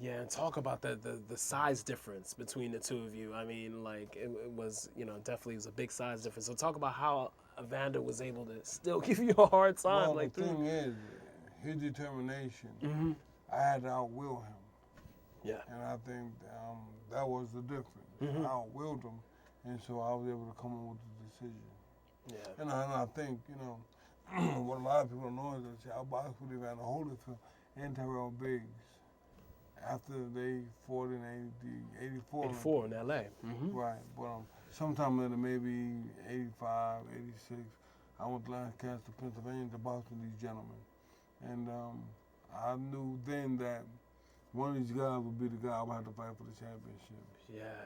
Yeah, and talk about the size difference between the two of you. I mean, like, it was, definitely was a big size difference. So talk about how Evander was able to still give you a hard time. Well, like the thing is, his determination, Mm-hmm. I had to outwill him. Yeah. And I think that was the difference. Mm-hmm. I outwilled him, and so I was able to come up with the decision. Yeah. And I think, what a lot of people don't know is that I boxed with Evander Holyfield and Terrell Biggs after they fought in 84. 84 in L.A. Mm-hmm. Right, but sometime later, maybe 85, 86, I went to Lancaster, Pennsylvania to box with these gentlemen. And I knew then that one of these guys would be the guy I would have to fight for the championship. Yeah.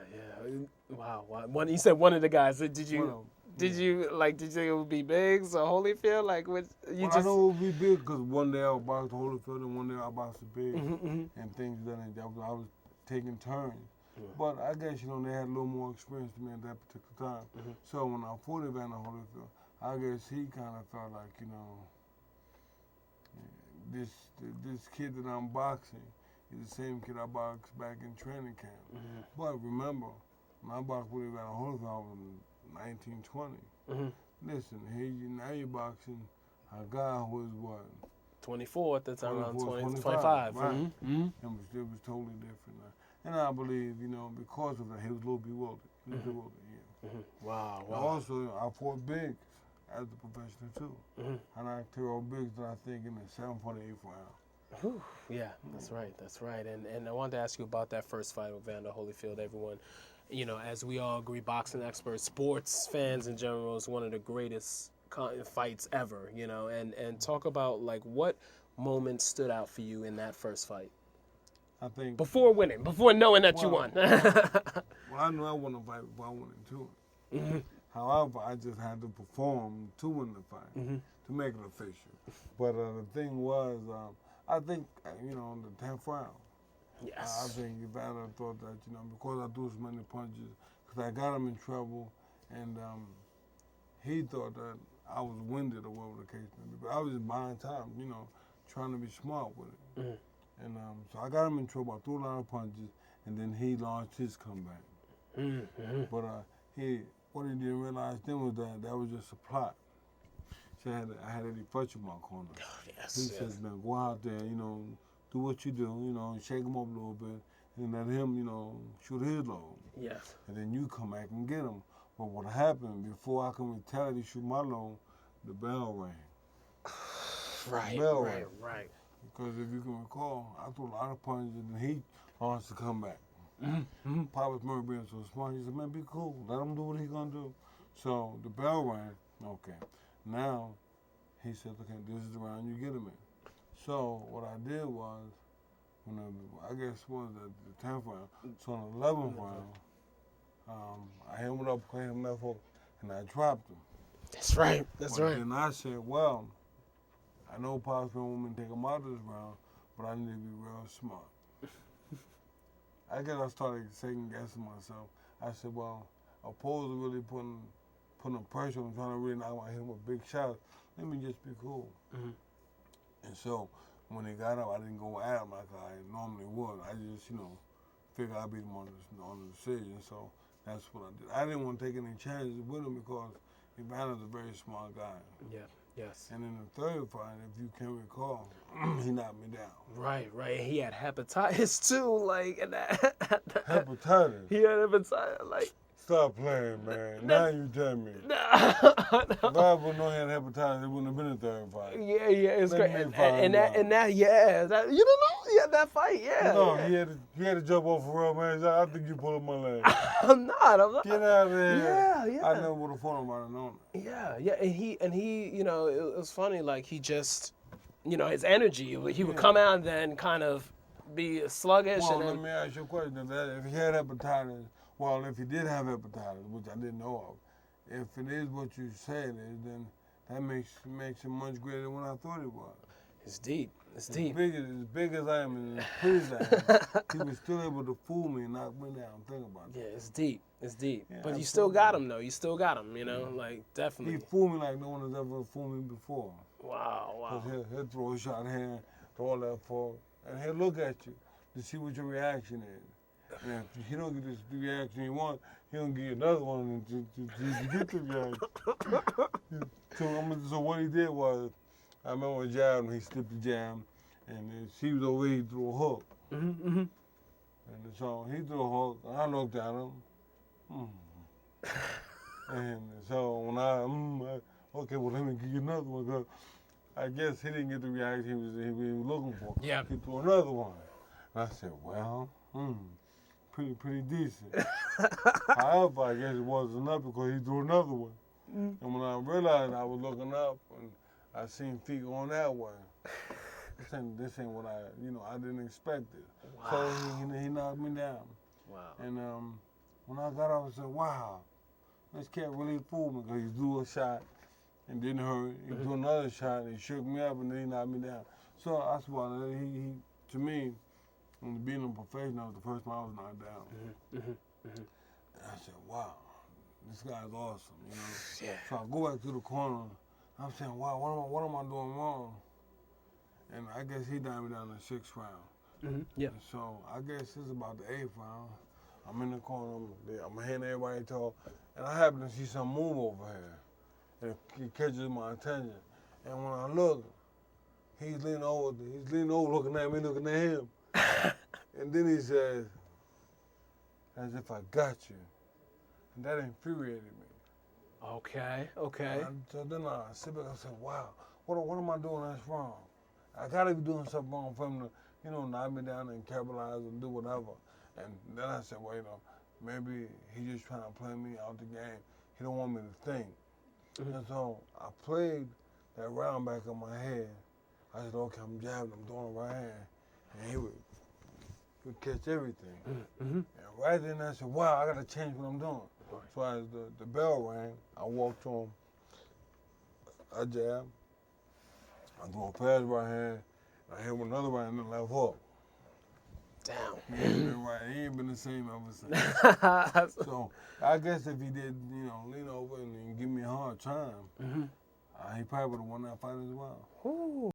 Wow. You said one of the guys. Did you think it would be Biggs or Holyfield? Like, I know it would be big because one day I would box Holyfield and one day I boxed Biggs, Mm-hmm. and things that I was taking turns. Mm-hmm. But I guess they had a little more experience than me at that particular time. Mm-hmm. So when I fought Evander Holyfield, I guess he kind of felt like this kid that I'm boxing is the same kid I boxed back in training camp. Mm-hmm. But remember, when I boxed with Evander Holyfield, I was 19, 20. Mm-hmm. Listen, now you're boxing a guy who was what? 24 at the time, around 25. 25. Right. Mm-hmm. It was totally different. And I believe, because of that, he was a little bewildered. He was bewildered, yeah. Mm-hmm. Wow. And also, I fought Biggs as a professional, too. Mm-hmm. And I Terrell Biggs, I think, in the 7.8 round. Whew. Yeah, that's right. And I wanted to ask you about that first fight with Evander Holyfield. Everyone, as we all agree, boxing experts, sports fans in general, is one of the greatest fights ever, and talk about, like, what moment stood out for you in that first fight? I think... Before knowing that you won. Well, I knew I won the fight before I went into it. Mm-hmm. However, I just had to perform to win the fight, Mm-hmm. to make it official. But the thing was... I think, the 10th round. Yes. I think Evander thought that, because I threw so many punches, because I got him in trouble, and he thought that I was winded or whatever the case may be. But I was just buying time, trying to be smart with it. Mm-hmm. And so I got him in trouble. I threw a lot of punches, and then he launched his comeback. Mm-hmm. But what he didn't realize then was that was just a plot. So I had Eddie Fletcher in my corner. Yes. He says, man, go out there, do what you do, shake him up a little bit, and let him, shoot his load. Yes. And then you come back and get him. But what happened, before I can retaliate shoot my load, the bell rang. Right. Because if you can recall, I threw a lot of punches, and he launched the comeback. Mm-hmm. Papa Murray being so smart, he said, man, be cool. Let him do what he's going to do. So the bell rang. Okay. Now, he said, okay, this is the round you get him in. So what I did was, I guess it was the 10th round. So in the 11th round, I hit him with up, cleaned him left hook, and I dropped him. That's right. But then I said, well, I know Pop's been wanting me to take him out of this round, but I need to be real smart. I guess I started second guessing myself. I said, well, opposed to really putting pressure on him, trying to really knock him with big shots, let me just be cool. Mm-hmm. And so when he got up, I didn't go at him like I normally would. I just, figured I'd beat him on the decision. So that's what I did. I didn't want to take any chances with him because Evander's a very smart guy. Yeah. Yes. And in the third fight, if you can recall, he knocked me down. Right. He had hepatitis too, like, and that. Hepatitis? He had hepatitis, like. Stop playing, man. Now you tell me. No. If I wouldn't know he had hepatitis, it wouldn't have been a third fight. Yeah, it's great. And that, yeah, you don't know, yeah, that fight, yeah. No, yeah. he had to jump off for real, man. I think you pulled up my leg. I'm not. Get out of there. Yeah. I never would have fought him, I'd have known it. Yeah, and he, it was funny, like, he just, his energy, he would come out and then kind of be sluggish. Well, and then, let me ask you a question. If he had hepatitis, well, if he did have hepatitis, which I didn't know of, if it is what you said it is, then that makes him much greater than what I thought it was. It's deep. As big as I am and as pretty as I am, he was still able to fool me and knock me down. Think about that. Yeah, it's deep. Yeah, but you still got him, though. You still got him, like, definitely. He fooled me like no one has ever fooled me before. Wow. He'll throw a shot here, throw all that forward, and he'll look at you. to see what your reaction is. And if he don't get the reaction you want, he don't give you another one to get the reaction. So what he did was, I remember a jab and he slipped the jab, and she was over here, he threw a hook. Mm-hmm. And so he threw a hook, and I looked at him. And so when okay, well, let me give you another one. 'Cause I guess he didn't get the reaction he was looking for. Yeah. He threw another one. And I said, well, pretty decent. However, I guess it wasn't enough because he threw another one. And when I realized I was looking up and I seen feet going that way, this ain't what I didn't expect it. Wow. So he knocked me down. Wow. And when I got up, I said, wow, this cat really fooled me because he threw a shot and didn't hurt. He threw another shot and he shook me up and then he knocked me down. So that's why he to me, when being a professional, the first time I was knocked down. And I said, wow, this guy's awesome, you know. Yeah. So I go back to the corner. I'm saying, wow, what am I doing wrong? And I guess he knocked me down in the 6th round. Yeah. And so I guess it's about the 8th round. I'm in the corner. I'm hearing everybody talk, and I happen to see some move over here, and it catches my attention. And when I look, he's leaning over, looking at me, looking at him. And then he says, as if I got you. And that infuriated me. Okay. So then I sit back and said, wow, what am I doing that's wrong? I gotta be doing something wrong for him to, knock me down and capitalize and do whatever. And then I said, well, maybe he's just trying to play me out the game. He don't want me to think. And so I played that round back in my head. I said, okay, I'm jabbing, I'm doing the right hand. And he would catch everything. And right then I said, wow, I gotta change what I'm doing. So as the bell rang, I walked to him, I jabbed, I threw a pass right hand, I hit with another right and then left hook. Damn. He ain't been right. He ain't been the same ever since. So I guess if he did, lean over and give me a hard time, he probably would have won that fight as well. Ooh.